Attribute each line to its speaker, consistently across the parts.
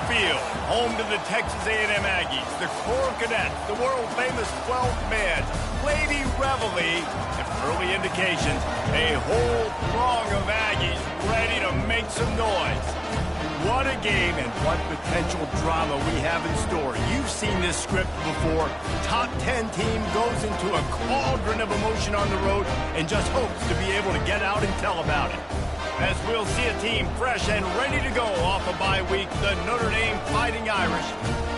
Speaker 1: field, home to the Texas A&M Aggies, the Corps Cadets, the world-famous 12th man, Lady Reveille, and early indications, a whole throng of Aggies ready to make some noise. What a game and what potential drama we have in store. You've seen this script before. Top 10 team goes into a cauldron of emotion on the road and just hopes to be able to get out and tell about it. As we'll see a team fresh and ready to go off a bye week, the Notre Dame Fighting Irish,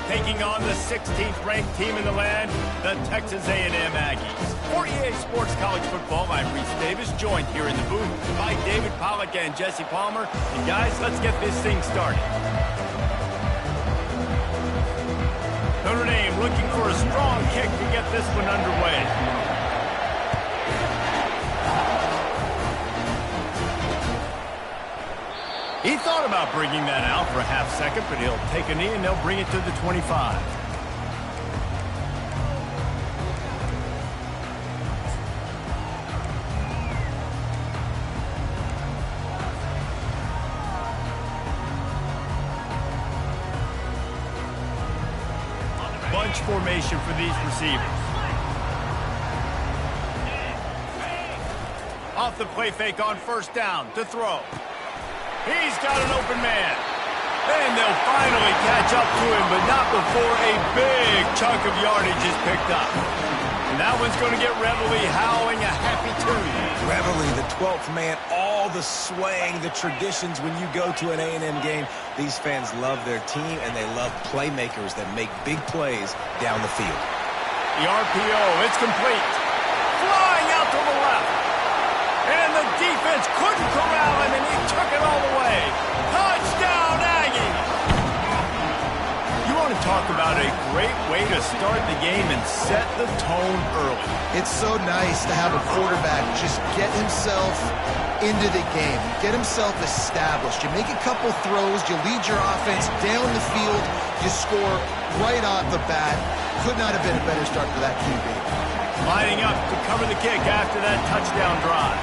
Speaker 1: taking on the 16th ranked team in the land, the Texas A&M Aggies. For EA Sports College Football, I'm Reese Davis, joined here in the booth by David Pollack and Jesse Palmer. And guys, let's get this thing started. Notre Dame looking for a strong kick to get this one underway. He thought about bringing that out for a half second, but he'll take a knee and they'll bring it to the 25. Bunch formation for these receivers. Off the play fake on first down to throw. He's got an open man. And they'll finally catch up to him, but not before a big chunk of yardage is picked up. And that one's going to get Reveille howling a happy tune.
Speaker 2: Reveille, the 12th man, all the swaying, the traditions when you go to an A&M game. These fans love their team, and they love playmakers that make big plays down the field.
Speaker 1: The RPO, it's complete. Flying out to the left. And the defense couldn't corral him, and he took it all the way. Touchdown, Aggie! You want to talk about a great way to start the game and set the tone early.
Speaker 3: It's so nice to have a quarterback just get himself into the game, get himself established. You make a couple throws, you lead your offense down the field, you score right off the bat. Could not have been a better start for that QB.
Speaker 1: Lining up to cover the kick after that touchdown drive.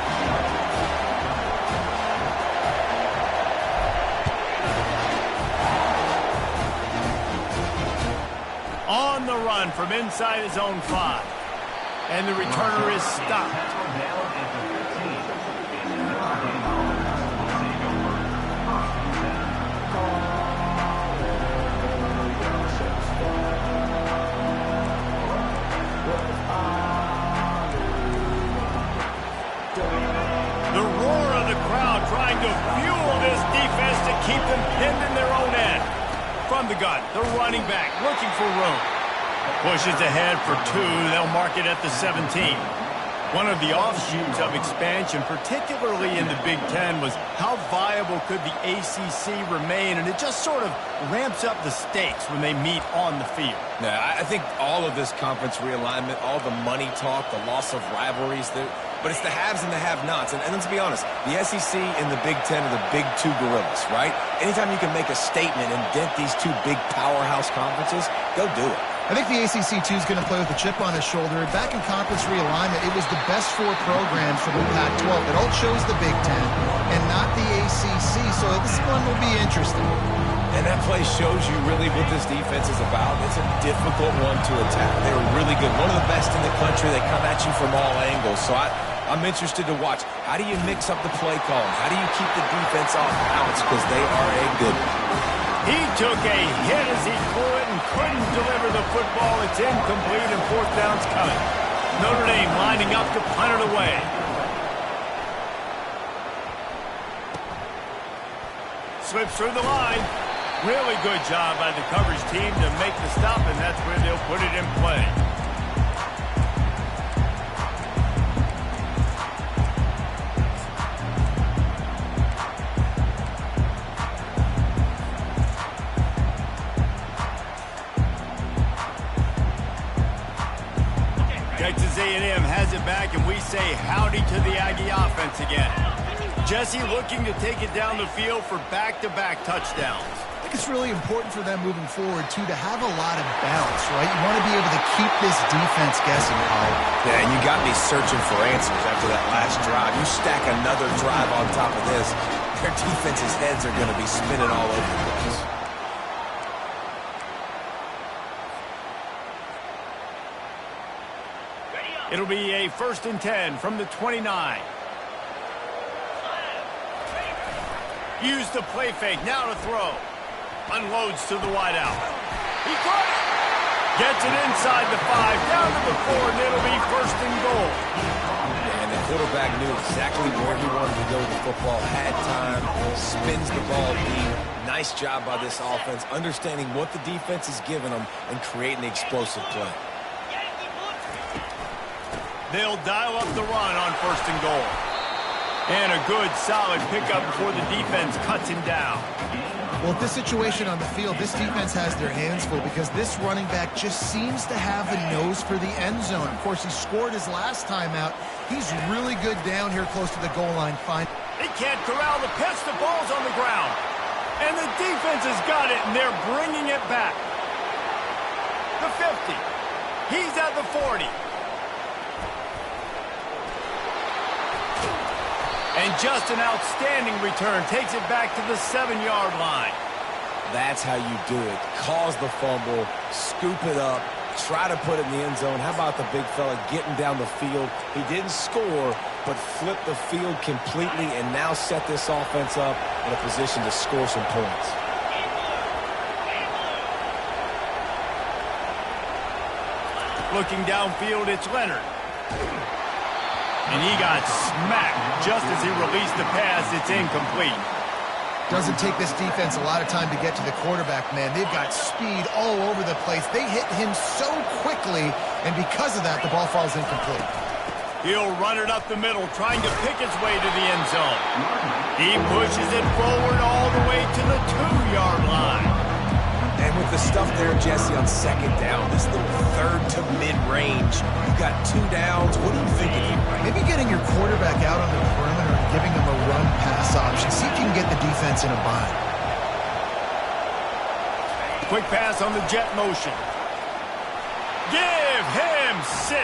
Speaker 1: On the run from inside his own 5. And the returner is stopped. The roar of the crowd trying to fuel this defense to keep them pinned in their own end. From the gun, the running back looking for room. Pushes ahead for 2. They'll mark it at the 17. One of the offshoots of expansion, particularly in the Big Ten, was how viable could the ACC remain, and it just sort of ramps up the stakes when they meet on the field.
Speaker 2: Yeah, I think all of this conference realignment, all the money talk, the loss of rivalries, but it's the haves and the have-nots. And let's be honest, the SEC and the Big Ten are the big two gorillas, right? Anytime you can make a statement and dent these two big powerhouse conferences, go do it.
Speaker 3: I think the ACC, too, is going to play with a chip on his shoulder. Back in conference realignment, it was the best 4 programs from the Pac-12. It all chose the Big Ten and not the ACC, so this one will be interesting.
Speaker 2: And that play shows you really what this defense is about. It's a difficult one to attack. They were really good. One of the best in the country. They come at you from all angles. So I'm interested to watch. How do you mix up the play calling? How do you keep the defense off balance? Because they are a good one.
Speaker 1: He took a hit as he threw it and couldn't deliver the football. It's incomplete and 4th down's coming. Notre Dame lining up to punt it away. Slips through the line. Really good job by the coverage team to make the stop, and that's where they'll put it in play. Texas A&M has it back, and we say howdy to the Aggie offense again. Jesse looking to take it down the field for back-to-back touchdowns.
Speaker 3: I think it's really important for them moving forward, too, to have a lot of balance, right? You want to be able to keep this defense guessing, Kyle.
Speaker 2: Yeah, and you got me searching for answers after that last drive. You stack another drive on top of this, their defense's heads are going to be spinning all over the place.
Speaker 1: It'll be a 1st and 10 from the 29. Use the play fake, now to throw. Unloads to the wideout. He caught it! Gets it inside the 5, down to the 4, and it'll be 1st and goal.
Speaker 2: And the quarterback knew exactly where he wanted to go with the football, had time, spins the ball deep. Nice job by this offense, understanding what the defense is giving them and creating the explosive play.
Speaker 1: They'll dial up the run on 1st and goal. And a good, solid pickup before the defense cuts him down.
Speaker 3: Well, at this situation on the field, this defense has their hands full because this running back just seems to have the nose for the end zone. Of course, he scored his last time out. He's really good down here close to the goal line. Fine.
Speaker 1: They can't corral the pitch. The ball's on the ground. And the defense has got it, and they're bringing it back. The 50. He's at the 40. And just an outstanding return. Takes it back to the 7-yard line.
Speaker 2: That's how you do it. Cause the fumble, scoop it up, try to put it in the end zone. How about the big fella getting down the field? He didn't score, but flipped the field completely and now set this offense up in a position to score some points.
Speaker 1: Looking downfield, it's Leonard. And he got smacked just as he released the pass. It's incomplete.
Speaker 3: Doesn't take this defense a lot of time to get to the quarterback, man. They've got speed all over the place. They hit him so quickly, and because of that, the ball falls incomplete.
Speaker 1: He'll run it up the middle, trying to pick his way to the end zone. He pushes it forward all the way to the 2-yard line.
Speaker 2: And with the stuff there, Jesse, on 2nd down, this little 3rd to mid-range, you got 2 downs. What are you thinking here?
Speaker 3: Maybe getting your quarterback out on the perimeter and giving him a run-pass option. See if you can get the defense in a bind.
Speaker 1: Quick pass on the jet motion. Give him 6.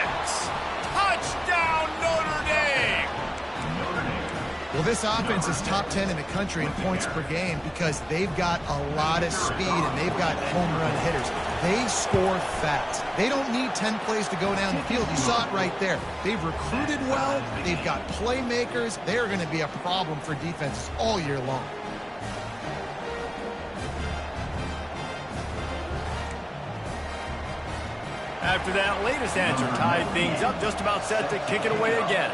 Speaker 1: Touchdown, Notre Dame!
Speaker 3: Well, this offense is top 10 in the country in points per game because they've got a lot of speed and they've got home run hitters. They score fast. They don't need 10 plays to go down the field. You saw it right there. They've recruited well. They've got playmakers. They're going to be a problem for defenses all year long.
Speaker 1: After that latest answer tied things up, just about set to kick it away again.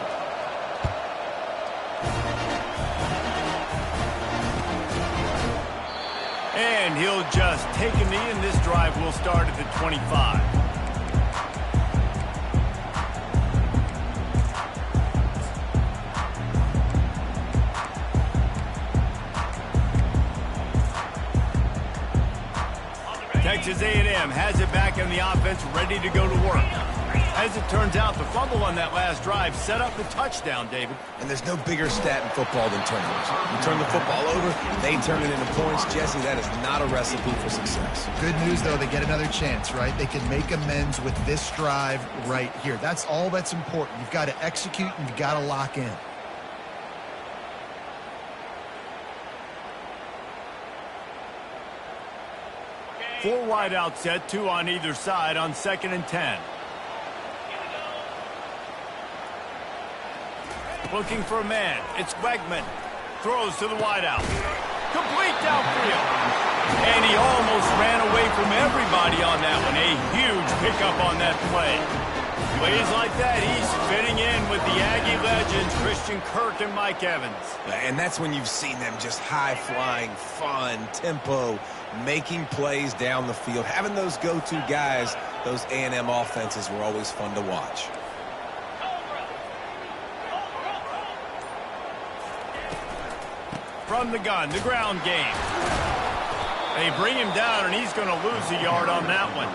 Speaker 1: And he'll just take a knee, and this drive will start at the 25. Texas A&M has it back in the offense, ready to go to work. As it turns out, the fumble on that last drive set up the touchdown, David.
Speaker 2: And there's no bigger stat in football than turnovers. You turn the football over, they turn it into points. Jesse, that is not a recipe for success.
Speaker 3: Good news, though, they get another chance, right? They can make amends with this drive right here. That's all that's important. You've got to execute and you've got to lock in.
Speaker 1: Four wide out set, 2 on either side on 2nd and 10. Looking for a man. It's Wegman. Throws to the wideout. Complete downfield. And he almost ran away from everybody on that one. A huge pickup on that play. Plays like that, he's fitting in with the Aggie legends, Christian Kirk and Mike Evans.
Speaker 2: And that's when you've seen them just high-flying, fun, tempo, making plays down the field. Having those go-to guys, those A&M offenses were always fun to watch.
Speaker 1: From the gun, the ground game. They bring him down, and he's going to lose a yard on that one.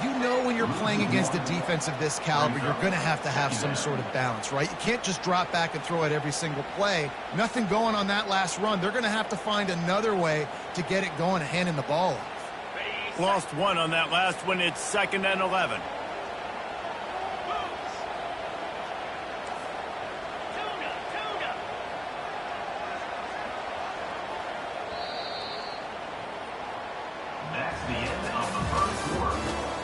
Speaker 3: You know when you're playing against a defense of this caliber, you're going to have some sort of balance, right? You can't just drop back and throw it every single play. Nothing going on that last run. They're going to have to find another way to get it going and handing the ball off.
Speaker 1: Lost 1 on that last one. It's 2nd and 11.
Speaker 4: That's the end of the first quarter.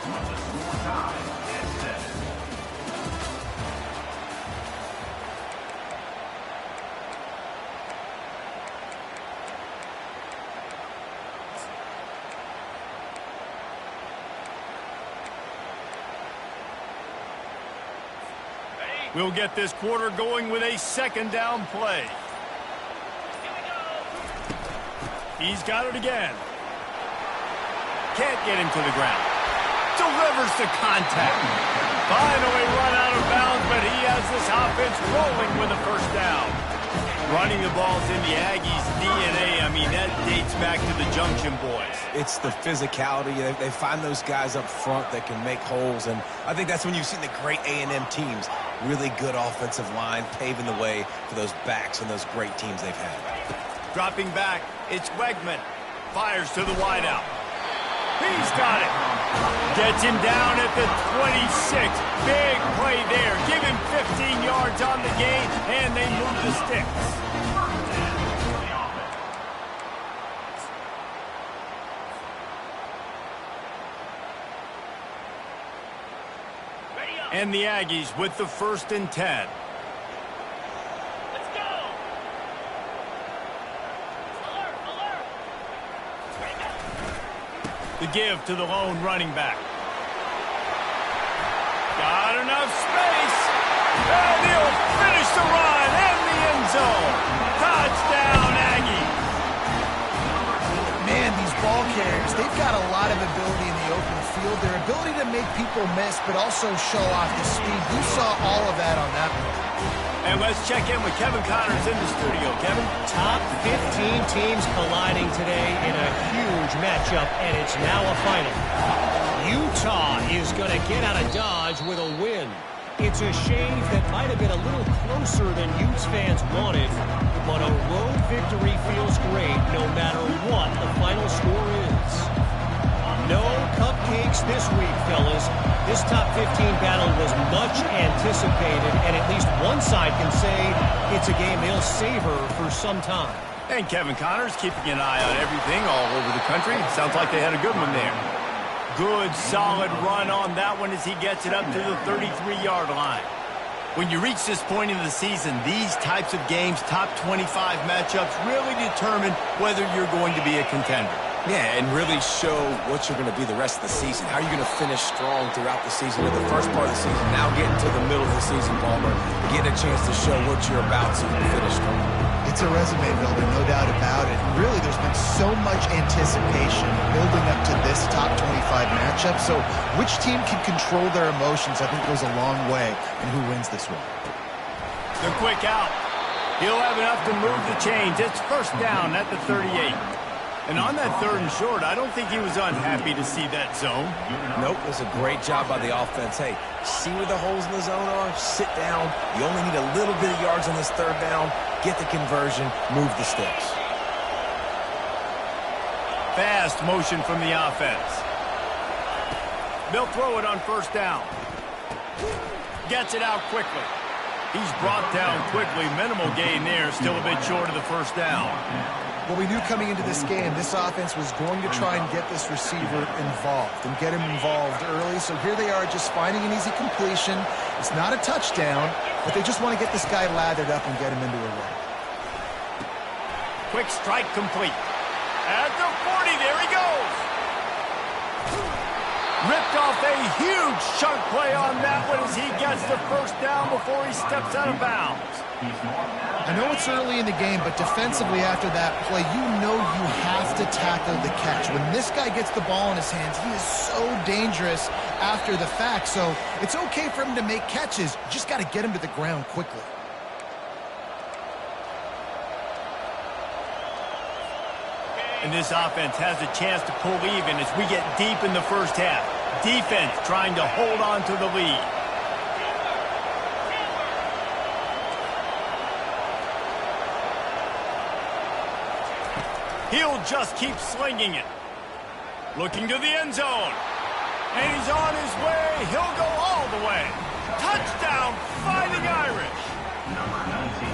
Speaker 4: With the score tied at 7.
Speaker 1: We'll get this quarter going with a second down play. He's got it again. Can't get him to the ground. Delivers the contact. Finally run out of bounds, but he has this offense rolling with a first down. Running the ball's in the Aggies' DNA. I mean, that dates back to the Junction Boys.
Speaker 2: It's the physicality. They find those guys up front that can make holes, and I think that's when you've seen the great A&M teams. Really good offensive line, paving the way for those backs and those great teams they've had.
Speaker 1: Dropping back, it's Wegman. Fires to the wideout. He's got it. Gets him down at the 26. Big play there. Give him 15 yards on the gain, and they move the sticks. And the Aggies with the 1st and 10. The give to the lone running back. Got enough space. And he'll finish the run in the end zone. Touchdown, Aggie.
Speaker 3: Man, these ball carriers, they've got a lot of ability in the open field. Their ability to make people miss, but also show off the speed. You saw all of that on that one.
Speaker 1: And let's check in with Kevin Connors in the studio. Kevin?
Speaker 5: Top 15 teams colliding today in a huge matchup, and it's now a final. Utah is going to get out of Dodge with a win. It's a shave that might have been a little closer than Utes fans wanted, but a road victory feels great no matter what the final score is. No cupcakes this week, fellas. This top 15 battle was much anticipated, and at least one side can say it's a game they'll savor for some time.
Speaker 1: And Kevin Connors keeping an eye on everything all over the country. Sounds like they had a good one there. Good, solid run on that one as he gets it up to the 33-yard line. When you reach this point in the season, these types of games, top 25 matchups, really determine whether you're going to be a contender.
Speaker 2: Yeah, and really show what you're going to be the rest of the season. How are you going to finish strong throughout the season, or the first part of the season, now getting to the middle of the season, Palmer, getting a chance to show what you're about so you can finish strong.
Speaker 3: It's a resume builder, no doubt about it. And really, there's been so much anticipation building up to this top 25 matchup. So which team can control their emotions, I think, goes a long way in who wins this one.
Speaker 1: The quick out. He'll have enough to move the chains. It's first down at the 38. And on that 3rd and short, I don't think he was unhappy to see that zone.
Speaker 2: Nope, it was a great job by the offense. Hey, see where the holes in the zone are? Sit down. You only need a little bit of yards on this 3rd down. Get the conversion, move the sticks.
Speaker 1: Fast motion from the offense. They'll throw it on first down. Gets it out quickly. He's brought down quickly. Minimal gain there. Still a bit short of the first down.
Speaker 3: Well, we knew coming into this game, this offense was going to try and get this receiver involved and get him involved early. So here they are just finding an easy completion. It's not a touchdown, but they just want to get this guy lathered up and get him into a run.
Speaker 1: Quick strike complete. At the 40, there he goes. Ripped off a huge chunk play on that one as he gets the first down before he steps out of bounds.
Speaker 3: I know it's early in the game, but defensively after that play, you know you have to tackle the catch. When this guy gets the ball in his hands, he is so dangerous after the fact. So it's okay for him to make catches. You just got to get him to the ground quickly.
Speaker 1: And this offense has a chance to pull even as we get deep in the first half. Defense trying to hold on to the lead. He'll just keep slinging it. Looking to the end zone. And he's on his way. He'll go all the way. Touchdown, Fighting Irish.
Speaker 4: Number 19.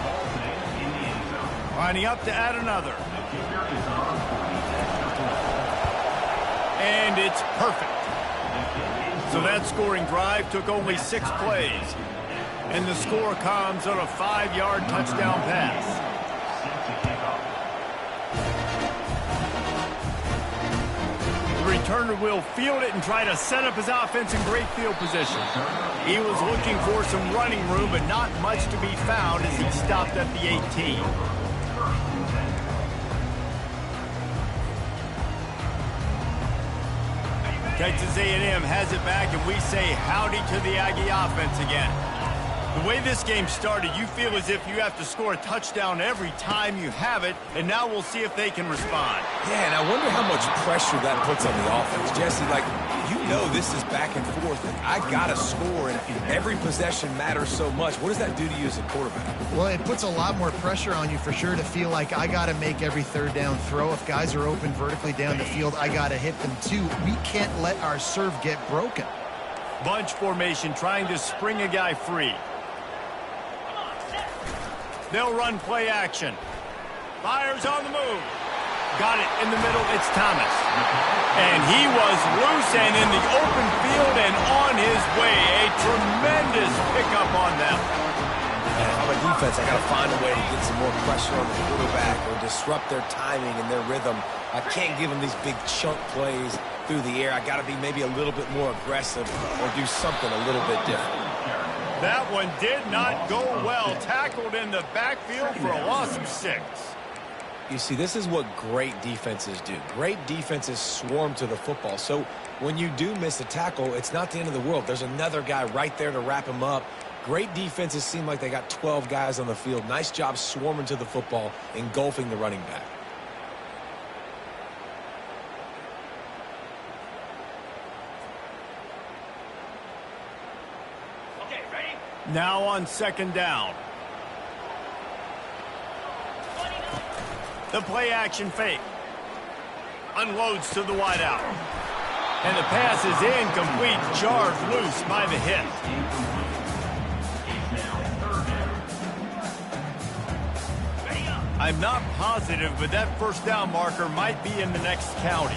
Speaker 4: Ball in the end zone.
Speaker 1: Lining up to add another.
Speaker 4: The kicker is on
Speaker 1: And it's perfect. So that scoring drive took only 6 plays. And the score comes on a 5-yard touchdown pass. The return Turner will field it and try to set up his offense in great field position. He was looking for some running room, but not much to be found as he stopped at the 18. Texas A&M has it back, and we say howdy to the Aggie offense again. The way this game started, you feel as if you have to score a touchdown every time you have it, and now we'll see if they can respond.
Speaker 2: Yeah, and I wonder how much pressure that puts on the offense. Jesse, like, you know this is back and forth, and I got to score, and every possession matters so much. What does that do to you as a quarterback?
Speaker 3: Well, it puts a lot more pressure on you for sure to feel like I got to make every third down throw. If guys are open vertically down the field, I got to hit them too. We can't let our serve get broken.
Speaker 1: Bunch formation trying to spring a guy free. They'll run play action. Fires on the move. Got it in the middle. It's Thomas. And he was loose and in the open field and on his way. A tremendous pickup on them.
Speaker 2: And if I'm a defense, I got to find a way to get some more pressure on the quarterback or disrupt their timing and their rhythm. I can't give them these big chunk plays through the air. I got to be maybe a little bit more aggressive or do something a little bit different.
Speaker 1: That one did not go well. Tackled in the backfield for a loss of 6.
Speaker 2: You see, this is what great defenses do. Great defenses swarm to the football. So when you do miss a tackle, it's not the end of the world. There's another guy right there to wrap him up. Great defenses seem like they got 12 guys on the field. Nice job swarming to the football, engulfing the running back.
Speaker 1: Now on second down. The play action fake. Unloads to the wideout. And the pass is incomplete. Jarred loose by the hit. I'm not positive, but that first down marker might be in the next county.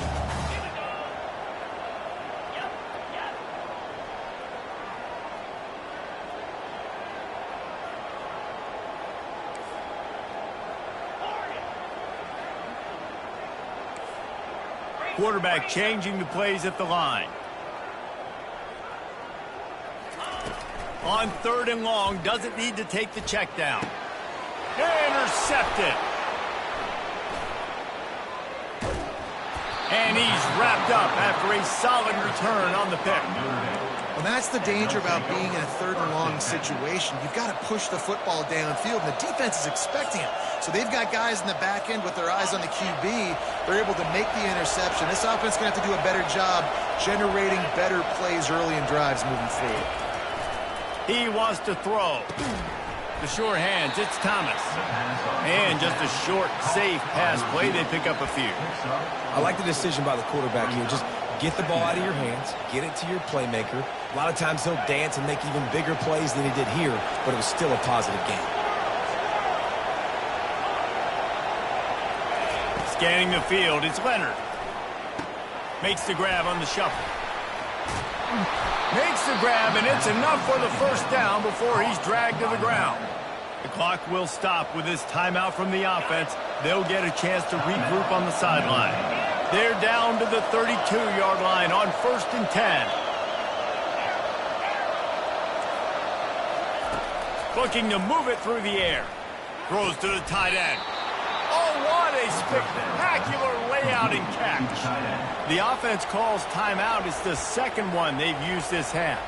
Speaker 1: Quarterback changing the plays at the line. On third and long, doesn't need to take the check down. Intercepted. And he's wrapped up after a solid return on the pick.
Speaker 3: Well, that's the danger about being in a third and long situation. You've got to push the football downfield, and the defense is expecting it. So they've got guys in the back end with their eyes on the QB. They're able to make the interception. This offense is going to have to do a better job generating better plays early in drives moving forward.
Speaker 1: He wants to throw. The sure hands, it's Thomas. And just a short, safe pass play. They pick up a few.
Speaker 2: I like the decision by the quarterback here. Just get the ball out of your hands, get it to your playmaker. A lot of times he'll dance and make even bigger plays than he did here, but it was still a positive game.
Speaker 1: Scanning the field, it's Leonard. Makes the grab on the shuffle. Makes the grab, and it's enough for the first down before he's dragged to the ground. The clock will stop with this timeout from the offense. They'll get a chance to regroup on the sideline. They're down to the 32-yard line on 1st and 10. Looking to move it through the air. Throws to the tight end. Oh, what a spectacular layout and catch. The offense calls timeout. It's the second one they've used this half.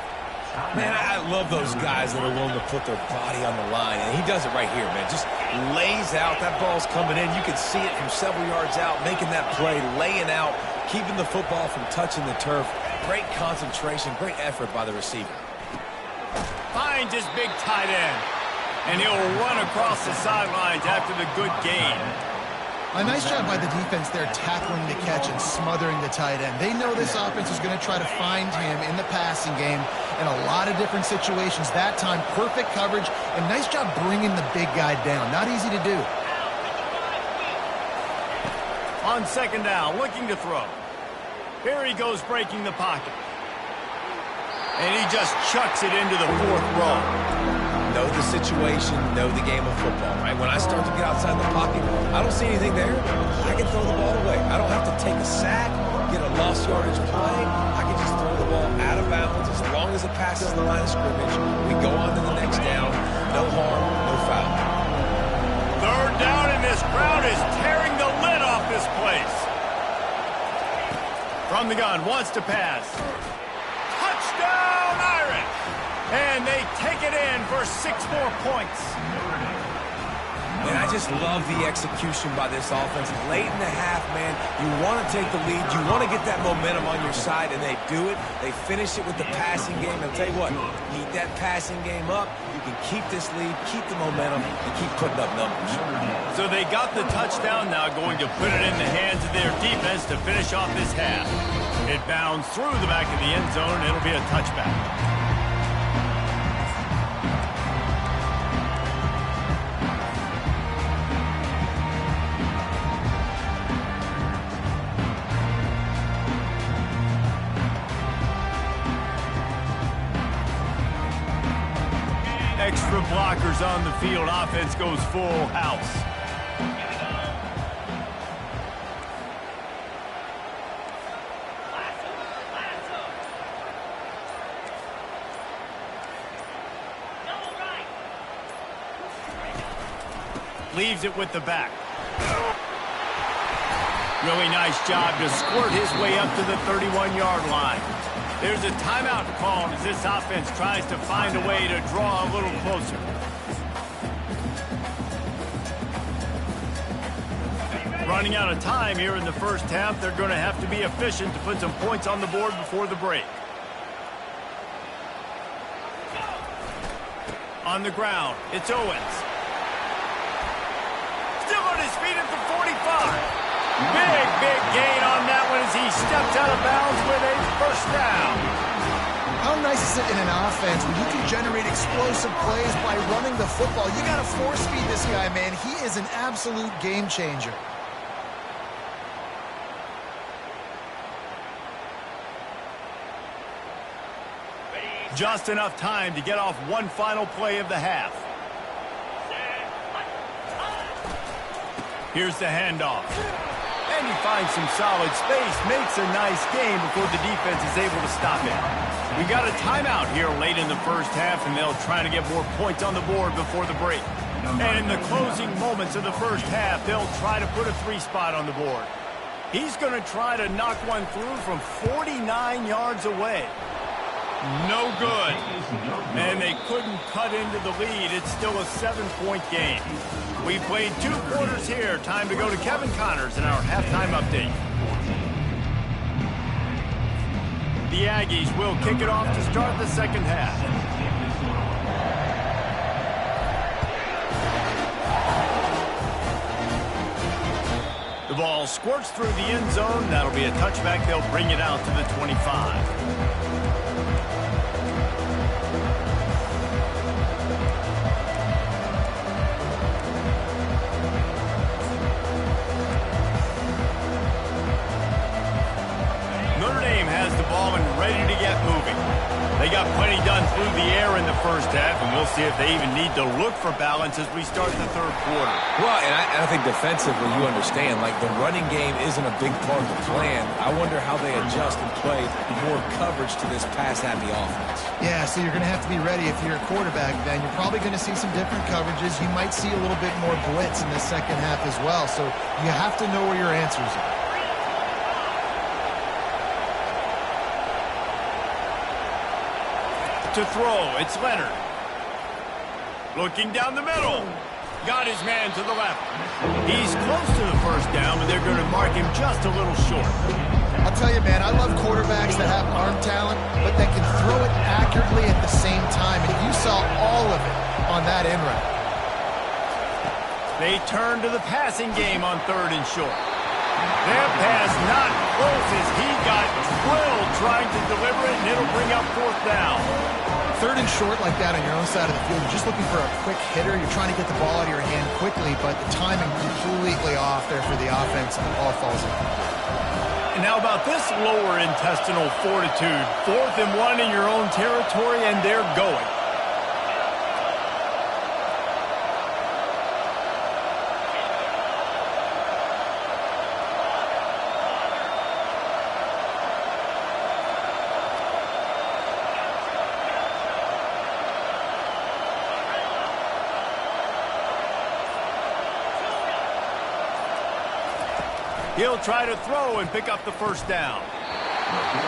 Speaker 2: Man, I love those guys that are willing to put their body on the line, and he does it right here, man. Just lays out. That ball's coming in. You can see it from several yards out, making that play, laying out, keeping the football from touching the turf. Great concentration, great effort by the receiver.
Speaker 1: Finds his big tight end, and he'll run across the sidelines after the good gain.
Speaker 3: A nice job by the defense there tackling the catch and smothering the tight end. They know this offense is going to try to find him in the passing game in a lot of different situations. That time, perfect coverage, and nice job bringing the big guy down. Not easy to do.
Speaker 1: On second down, looking to throw. Here he goes breaking the pocket. And he just chucks it into the 4th row.
Speaker 2: Know the situation, know the game of football, right? When I start to get outside the pocket, I don't see anything there. I can throw the ball away. I don't have to take a sack. get a lost yardage play, I can just throw the ball out of bounds as long as it passes the line of scrimmage. We go on to the next down. No harm, no foul.
Speaker 1: Third down, and this crowd is tearing the lid off this place. From the gun, wants to pass. Touchdown, Irish! And they take it in for 6 more points.
Speaker 2: And I just love the execution by this offense. Late in the half, man, you want to take the lead. You want to get that momentum on your side, and they do it. They finish it with the passing game. I'll tell you what, keep that passing game up. You can keep this lead, keep the momentum, and keep putting up numbers.
Speaker 1: So they got the touchdown, now going to put it in the hands of their defense to finish off this half. It bounds through the back of the end zone, and it'll be a touchback. Extra blockers on the field. Offense goes full house. Leaves it with the back. Really nice job to squirt his way up to the 31-yard line. There's a timeout called as this offense tries to find a way to draw a little closer. Running out of time here in the first half. They're going to have to be efficient to put some points on the board before the break. On the ground, it's Owens. Still on his feet at the 45. Big gain on that one as he steps out of bounds with a first down.
Speaker 3: How nice is it in an offense when you can generate explosive plays by running the football? You got to force feed this guy, man. He is an absolute game changer.
Speaker 1: Just enough time to get off one final play of the half. Here's the handoff. And he finds some solid space, makes a nice game before the defense is able to stop it. We got a timeout here late in the first half, and they'll try to get more points on the board before the break. And in the closing moments of the first half, they'll try to put a 3-spot on the board. He's going to try to knock one through from 49 yards away. No good. And they couldn't cut into the lead. It's still a 7-point game. We played 2 quarters here. Time to go to Kevin Connors in our halftime update. The Aggies will kick it off to start the second half. The ball squirts through the end zone. That'll be a touchback. They'll bring it out to the 25. Ready to get moving. They got plenty done through the air in the first half, and we'll see if they even need to look for balance as we start the third quarter.
Speaker 2: Well, and I think defensively, you understand, like the running game isn't a big part of the plan. I wonder how they adjust and play more coverage to this pass-happy offense.
Speaker 3: Yeah, so you're going to have to be ready if you're a quarterback, then. You're probably going to see some different coverages. You might see a little bit more blitz in the second half as well, so you have to know where your answers are.
Speaker 1: To throw, it's Leonard. Looking down the middle. Got his man to the left. He's close to the first down, but they're going to mark him just a little short.
Speaker 3: I'll tell you, man, I love quarterbacks that have arm talent, but that can throw it accurately at the same time, and you saw all of it on that in route.
Speaker 1: They turn to the passing game on 3rd and short. That pass not close as he got drilled trying to deliver it, and it'll bring up 4th down.
Speaker 3: 3rd and short like that on your own side of the field, you're just looking for a quick hitter. You're trying to get the ball out of your hand quickly, but the timing completely off there for the offense, and the ball falls in.
Speaker 1: And how about this lower intestinal fortitude? 4th and 1 in your own territory, and they're going. He'll try to throw and pick up the first down.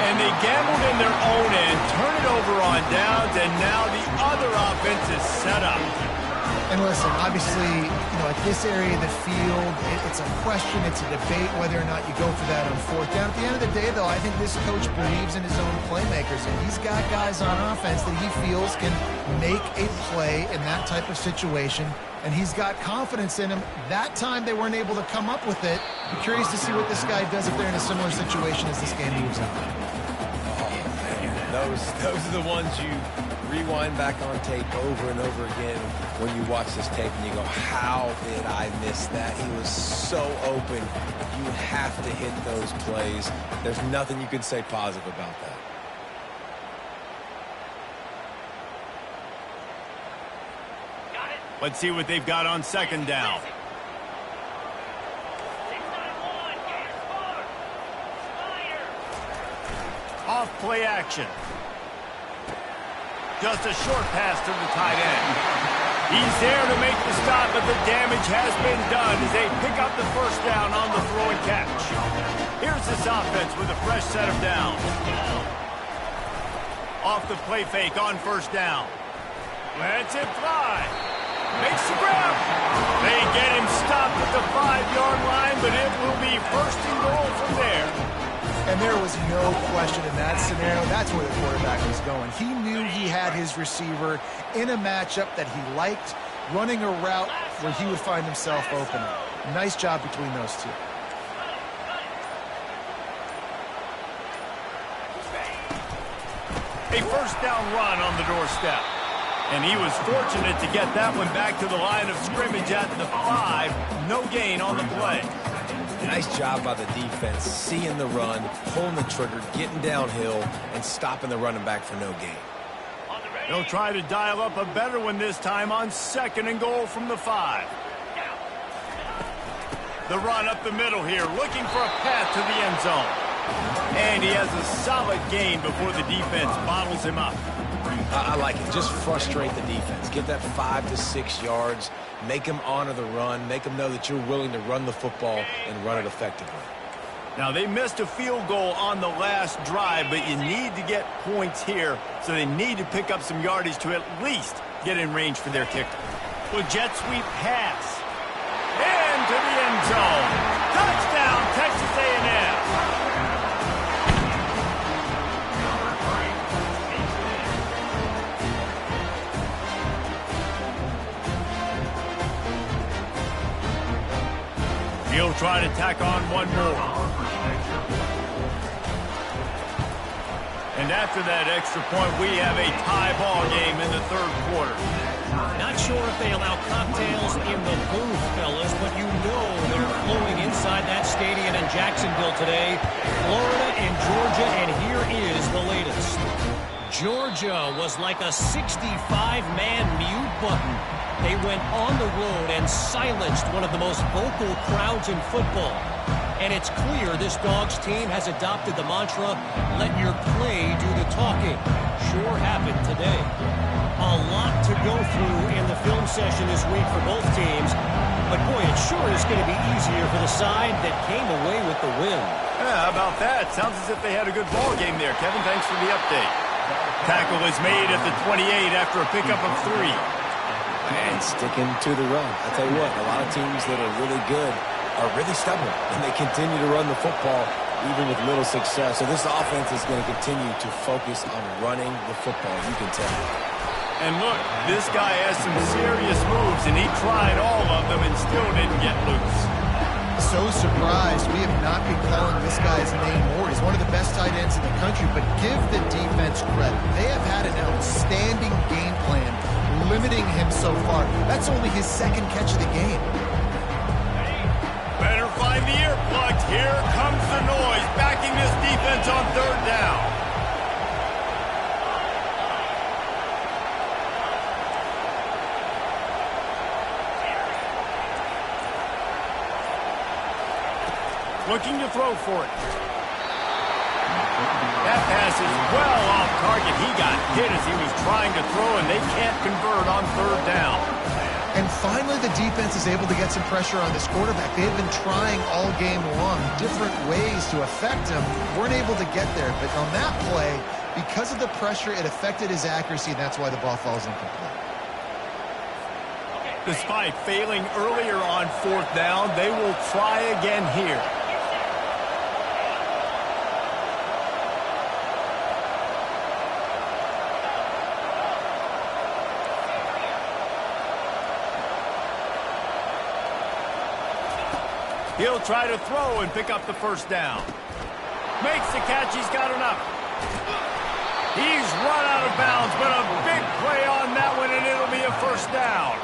Speaker 1: And they gambled in their own end, turn it over on downs, and now the other offense is set up.
Speaker 3: And listen, obviously, at this area of the field, it's a question, it's a debate whether or not you go for that on fourth down. At the end of the day, though, I think this coach believes in his own playmakers, and he's got guys on offense that he feels can make a play in that type of situation, and he's got confidence in him. That time they weren't able to come up with it. I'm curious to see what this guy does if they're in a similar situation as this game moves on.
Speaker 2: Those are the ones you rewind back on tape over and over again when you watch this tape and you go, how did I miss that? He was so open. You have to hit those plays. There's nothing you can say positive about that.
Speaker 1: Let's see what they've got on second down. Off play action. Just a short pass to the tight end. He's there to make the stop, but the damage has been done as they pick up the first down on the throw and catch. Here's this offense with a fresh set of downs. Off the play fake on first down. Lets it fly. Makes the grab. They get him stopped at the 5-yard line, but it will be first and goal from there.
Speaker 3: And there was no question in that scenario. That's where the quarterback was going. He knew he had his receiver in a matchup that he liked, running a route where he would find himself open. Nice job between those two.
Speaker 1: A first down run on the doorstep. And he was fortunate to get that one back to the line of scrimmage at the 5. No gain on the play.
Speaker 2: Nice job by the defense, seeing the run, pulling the trigger, getting downhill, and stopping the running back for no gain.
Speaker 1: They'll try to dial up a better one this time on second and goal from the 5. The run up the middle here, looking for a path to the end zone. And he has a solid gain before the defense bottles him up.
Speaker 2: I like it. Just frustrate the defense. Get that 5 to 6 yards. Make them honor the run. Make them know that you're willing to run the football and run it effectively.
Speaker 1: Now, they missed a field goal on the last drive, but you need to get points here, so they need to pick up some yardage to at least get in range for their kicker. Well, jet sweep pass. Into the end zone. Touchdown, Texas A&M. He'll try to tack on one more. And after that extra point, we have a tie ball game in the third quarter.
Speaker 5: Not sure if they allow cocktails in the booth, fellas, but you know they're flowing inside that stadium in Jacksonville today. Florida and Georgia, and here is the latest. Georgia was like a 65-man mute button. They went on the road and silenced one of the most vocal crowds in football. And it's clear this Dogs team has adopted the mantra, let your play do the talking. Sure happened today. A lot to go through in the film session this week for both teams. But boy, it sure is going to be easier for the side that came away with the win.
Speaker 1: Yeah, how about that? Sounds as if they had a good ball game there. Kevin, thanks for the update. Tackle is made at the 28 after a pickup of 3.
Speaker 2: And sticking to the run. I tell you what, a lot of teams that are really good are really stubborn, and they continue to run the football even with little success. So this offense is going to continue to focus on running the football, you can tell.
Speaker 1: And look, this guy has some serious moves, and he tried all of them and still didn't get loose.
Speaker 3: So surprised we have not been calling this guy's name more. He's one of the best tight ends in the country, but give the defense credit. They have had an outstanding game plan limiting him so far. That's only his second catch of the game.
Speaker 1: Better find the earplugs. Here comes the noise, backing this defense on third down. Looking to throw for it. That pass is well off target. He got hit as he was trying to throw, and they can't convert on third down.
Speaker 3: And finally, the defense is able to get some pressure on this quarterback. They've been trying all game long different ways to affect him. Weren't able to get there. But on that play, because of the pressure, it affected his accuracy, and that's why the ball falls incomplete.
Speaker 1: Despite failing earlier on 4th down, they will try again here. He'll try to throw and pick up the first down. Makes the catch. He's got enough. He's run out of bounds, but a big play on that one, and it'll be a first down.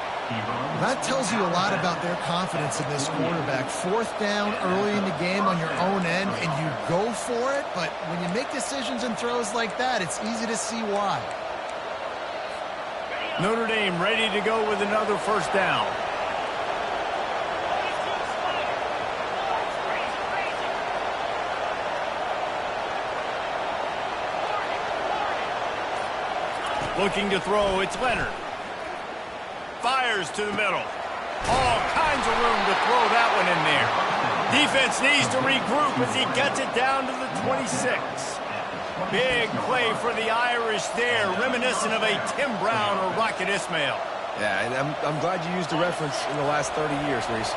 Speaker 3: That tells you a lot about their confidence in this quarterback. 4th down early in the game on your own end, and you go for it, but when you make decisions and throws like that, it's easy to see why.
Speaker 1: Notre Dame ready to go with another first down. Looking to throw, it's Leonard. Fires to the middle. All kinds of room to throw that one in there. Defense needs to regroup as he gets it down to the 26. Big play for the Irish there, reminiscent of a Tim Brown or Rocket Ismail.
Speaker 2: Yeah, and I'm glad you used the reference in the last 30 years, Reese.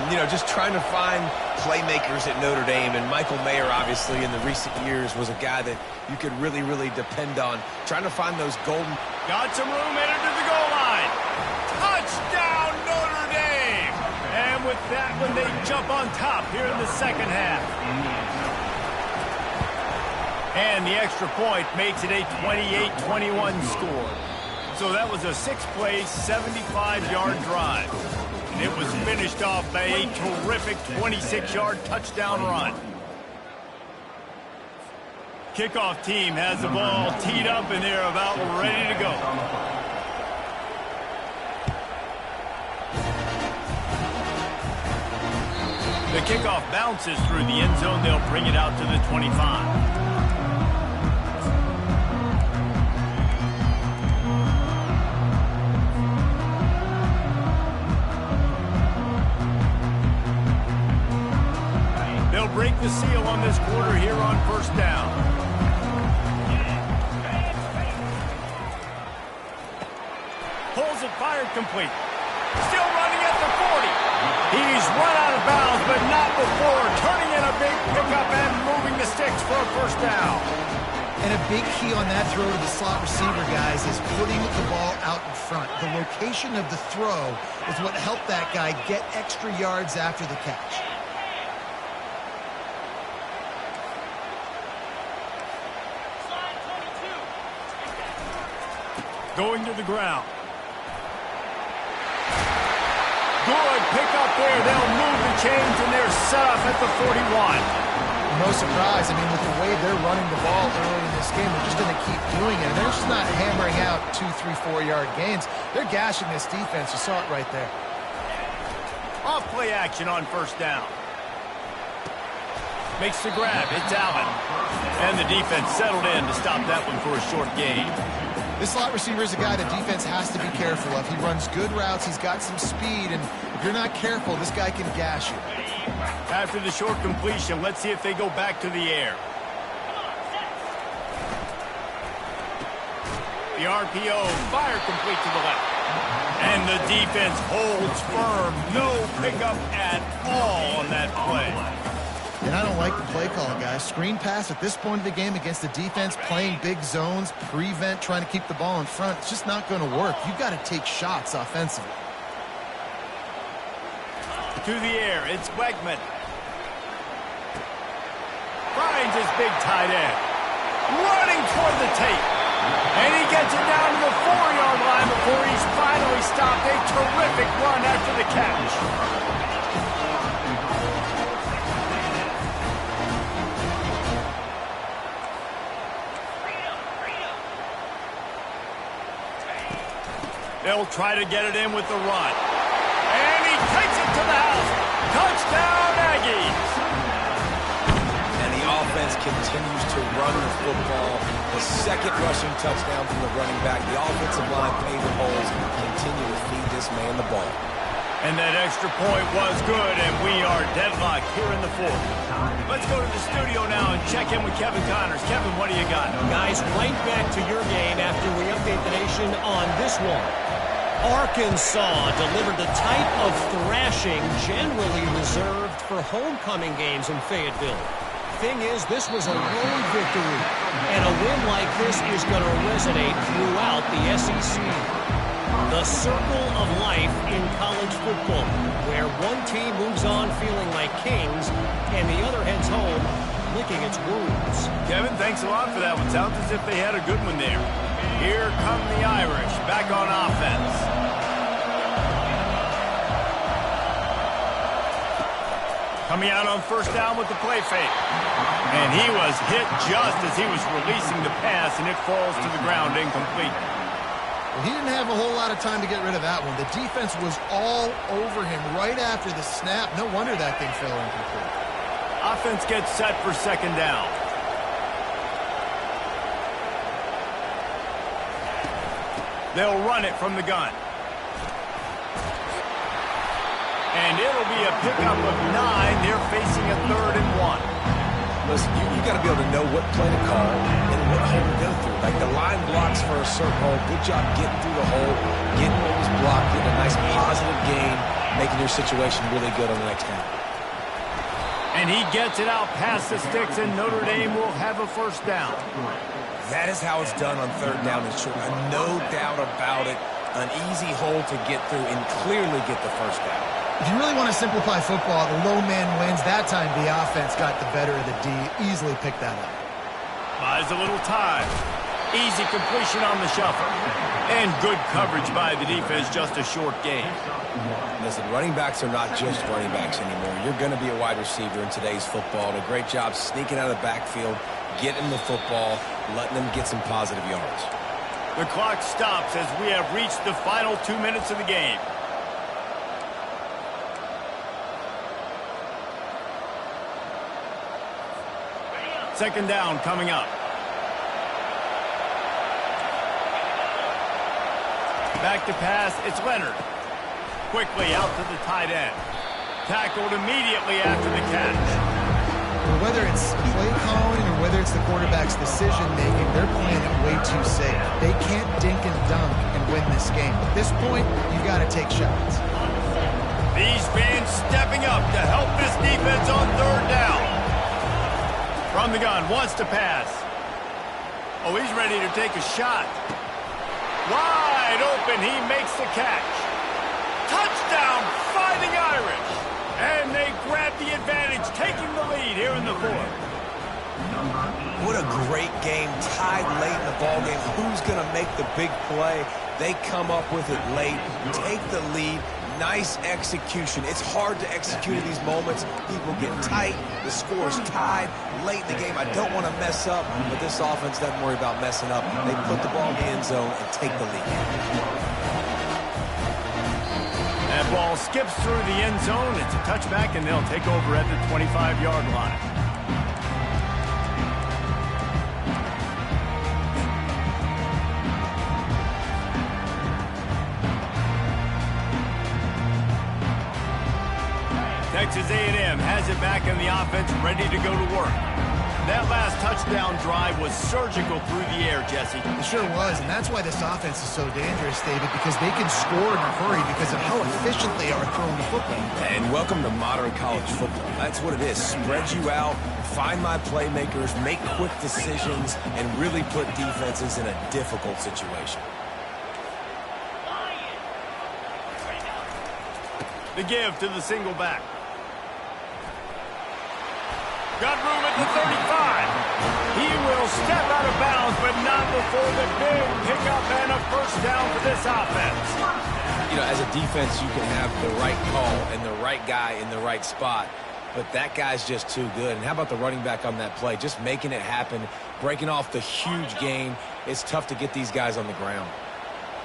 Speaker 2: You know, just trying to find playmakers at Notre Dame, and Michael Mayer, obviously, in the recent years, was a guy that you could really, really depend on. Trying to find those golden...
Speaker 1: Got some room, headed to the goal line. Touchdown, Notre Dame! And with that one, they jump on top here in the second half. And the extra point makes it a 28-21 score. So that was a 6-play, 75-yard drive. And it was finished off by a terrific 26-yard touchdown run. Kickoff team has the ball teed up, and they're about ready to go. The kickoff bounces through the end zone. They'll bring it out to the 25. Break the seal on this quarter here on first down. Pulls it, fired, complete. Still running at the 40. He's run out of bounds, but not before turning in a big pickup and moving the sticks for a first down.
Speaker 3: And a big key on that throw to the slot receiver, guys, is putting the ball out in front. The location of the throw is what helped that guy get extra yards after the catch.
Speaker 1: Going to the ground. Good pickup there. They'll move the chains, and they're set up at the 41.
Speaker 3: No surprise. I mean, with the way they're running the ball early in this game, they're just going to keep doing it. And they're just not hammering out 2, 3, 4-yard gains. They're gashing this defense. You saw it right there.
Speaker 1: Off play action on first down. Makes the grab. It's Allen. And the defense settled in to stop that one for a short gain.
Speaker 3: This slot receiver is a guy the defense has to be careful of. He runs good routes. He's got some speed. And if you're not careful, this guy can gash you.
Speaker 1: After the short completion, let's see if they go back to the air. The RPO, fire complete to the left. And the defense holds firm. No pickup at all on that play.
Speaker 3: And I don't like the play call, guys. Screen pass at this point of the game against the defense, playing big zones, prevent, trying to keep the ball in front. It's just not going to work. You've got to take shots offensively.
Speaker 1: To the air, it's Wegman. Finds his big tight end. Running toward the tape. And he gets it down to the 4-yard line before he's finally stopped. A terrific run after the catch. They'll try to get it in with the run. And he takes it to the house. Touchdown, Aggies.
Speaker 2: And the offense continues to run the football. The second rushing touchdown from the running back. The offensive line paving holes and continue to feed this man the ball.
Speaker 1: And that extra point was good, and we are deadlocked here in the fourth. Let's go to the studio now and check in with Kevin Connors. Kevin, what do you got?
Speaker 5: Guys, right back to your game after we update the nation on this one. Arkansas delivered the type of thrashing generally reserved for homecoming games in Fayetteville. Thing is, this was a road victory, and a win like this is going to resonate throughout the SEC. The circle of life in college football, where one team moves on feeling like kings, and the other heads home licking its wounds.
Speaker 1: Kevin, thanks a lot for that one. Sounds as if they had a good one there. Here come the Irish, back on offense. Coming out on first down with the play fake. And he was hit just as he was releasing the pass, and it falls to the ground incomplete.
Speaker 3: Well, he didn't have a whole lot of time to get rid of that one. The defense was all over him right after the snap. No wonder that thing fell incomplete.
Speaker 1: Offense gets set for second down. They'll run it from the gun. And it'll be a pickup of 9. They're facing a 3rd and 1.
Speaker 2: Listen, you got to be able to know what play to call and what hole to go through. Like the line blocks for a certain hole. Good job getting through the hole, getting what was blocked, getting a nice positive gain, making your situation really good on the next down.
Speaker 1: And he gets it out past the sticks, and Notre Dame will have a first down.
Speaker 2: That is how it's done on third down and short. No doubt about it. An easy hole to get through and clearly get the first down.
Speaker 3: If you really want to simplify football, the low man wins. That time the offense got the better of the D. Easily picked that up.
Speaker 1: Buys a little time. Easy completion on the shuffle. And good coverage by the defense, just a short gain.
Speaker 2: Listen, running backs are not just running backs anymore. You're going to be a wide receiver in today's football. And a great job sneaking out of the backfield, getting the football, letting them get some positive yards.
Speaker 1: The clock stops as we have reached the final 2 minutes of the game. Second down coming up. Back to pass, it's Leonard. Quickly out to the tight end. Tackled immediately after the catch.
Speaker 3: Whether it's play calling or whether it's the quarterback's decision-making, they're playing it way too safe. They can't dink and dunk and win this game. At this point, you got to take shots.
Speaker 1: These fans stepping up to help this defense on third down. From the gun, wants to pass. Oh, he's ready to take a shot. Wide open, he makes the catch. Touchdown, Fighting Irish. And they grab the advantage, taking the lead here in the fourth.
Speaker 2: What a great game, tied late in the ballgame. Who's going to make the big play? They come up with it late, take the lead. Nice execution. It's hard to execute in these moments. People get tight. The score's tied late in the game. I don't want to mess up, but this offense doesn't worry about messing up. They put the ball in the end zone and take the lead.
Speaker 1: That ball skips through the end zone. It's a touchback, and they'll take over at the 25-yard line. Texas A&M has it back in the offense, ready to go to work. That last touchdown drive was surgical through the air, Jesse.
Speaker 3: It sure was, and that's why this offense is so dangerous, David, because they can score in a hurry because of how efficient they are throwing the football.
Speaker 2: And welcome to modern college football. That's what it is. Spread you out, find my playmakers, make quick decisions, and really put defenses in a difficult situation.
Speaker 1: The give to the single back. Got room at the 35. He will step out of bounds, but not before the big pickup and a first down for this offense.
Speaker 2: You know, as a defense, you can have the right call and the right guy in the right spot, but that guy's just too good. And how about the running back on that play? Just making it happen, breaking off the huge gain. It's tough to get these guys on the ground.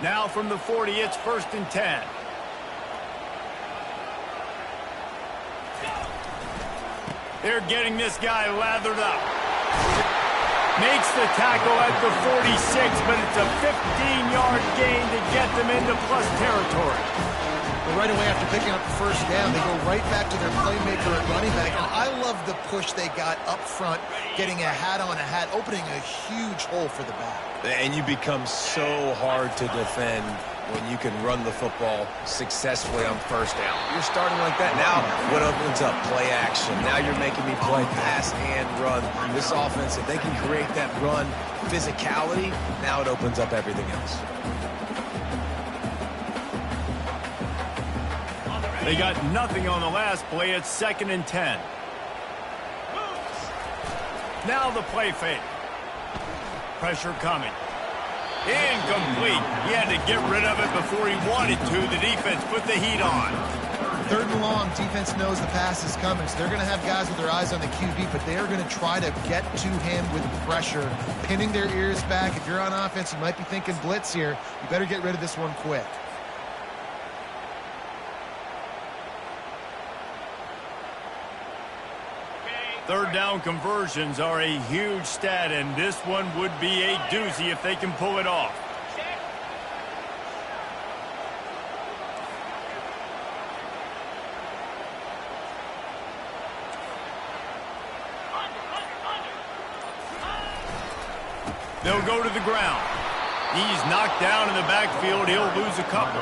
Speaker 1: Now from the 40, it's 1st and 10. They're getting this guy lathered up. Makes the tackle at the 46, but it's a 15-yard gain to get them into plus territory.
Speaker 3: But right away after picking up the first down, they go right back to their playmaker at running back. And I love the push they got up front, getting a hat on a hat, opening a huge hole for the back.
Speaker 2: And you become so hard to defend when you can run the football successfully on first down. You're starting like that. Now, what opens up? Play action. Now you're making me play pass and run. This offense, if they can create that run physicality, now it opens up everything else.
Speaker 1: They got nothing on the last play. It's 2nd and 10. Now the play fake. Pressure coming. Incomplete. He had to get rid of it before he wanted to. The defense put the heat on.
Speaker 3: 3rd and long, defense knows the pass is coming, so they're going to have guys with their eyes on the QB, but they are going to try to get to him with pressure, pinning their ears back. If you're on offense, you might be thinking blitz here. You better get rid of this one quick.
Speaker 1: Third down conversions are a huge stat, and this one would be a doozy if they can pull it off. They'll go to the ground. He's knocked down in the backfield. He'll lose a couple.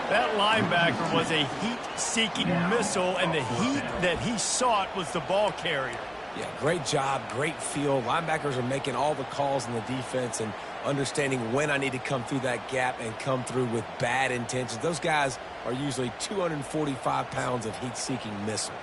Speaker 1: That linebacker was a heat-seeking missile, and the heat that he sought was the ball carrier.
Speaker 2: Yeah, great job, great feel. Linebackers are making all the calls in the defense and understanding when I need to come through that gap and come through with bad intentions. Those guys are usually 245 pounds of heat-seeking missile.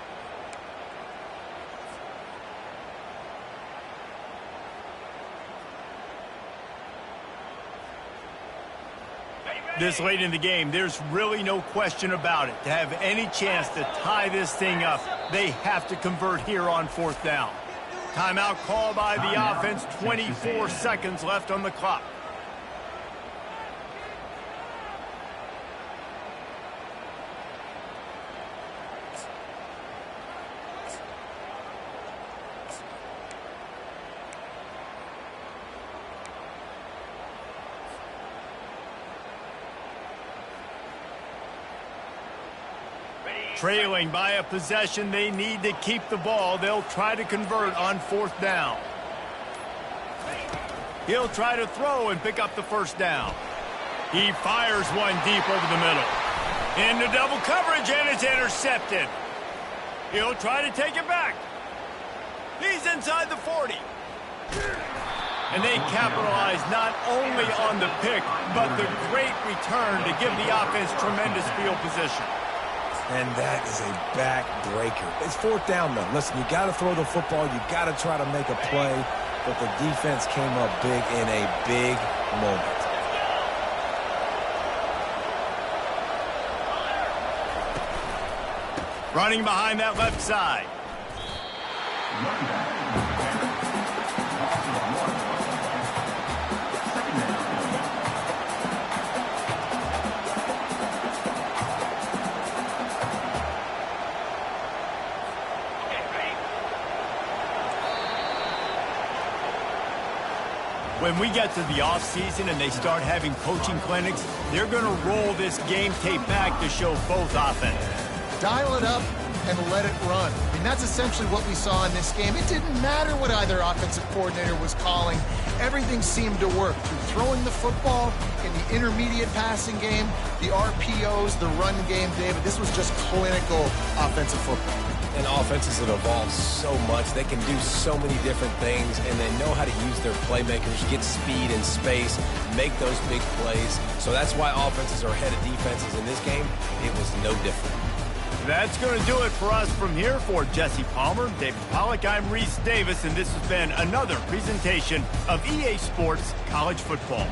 Speaker 1: This late in the game, there's really no question about it. To have any chance to tie this thing up, they have to convert here on 4th down. Timeout called by the offense, 24 seconds left on the clock. Trailing by a possession, they need to keep the ball. They'll try to convert on 4th down. He'll try to throw and pick up the first down. He fires one deep over the middle. Into double coverage, and it's intercepted. He'll try to take it back. He's inside the 40. And they capitalize not only on the pick, but the great return to give the offense tremendous field position.
Speaker 2: And that is a backbreaker. It's 4th down, though. Listen, you got to throw the football. You got to try to make a play. But the defense came up big in a big moment.
Speaker 1: Running behind that left side. When we get to the offseason and they start having coaching clinics, they're going to roll this game tape back to show both offenses.
Speaker 3: Dial it up and let it run. I mean, that's essentially what we saw in this game. It didn't matter what either offensive coordinator was calling. Everything seemed to work through throwing the football in the intermediate passing game, the RPOs, the run game, David. This was just clinical offensive football.
Speaker 2: And offenses have evolved so much. They can do so many different things, and they know how to use their playmakers, get speed and space, make those big plays. So that's why offenses are ahead of defenses in this game. It was no different.
Speaker 1: That's going to do it for us from here. For Jesse Palmer, David Pollack, I'm Reese Davis, and this has been another presentation of EA Sports College Football.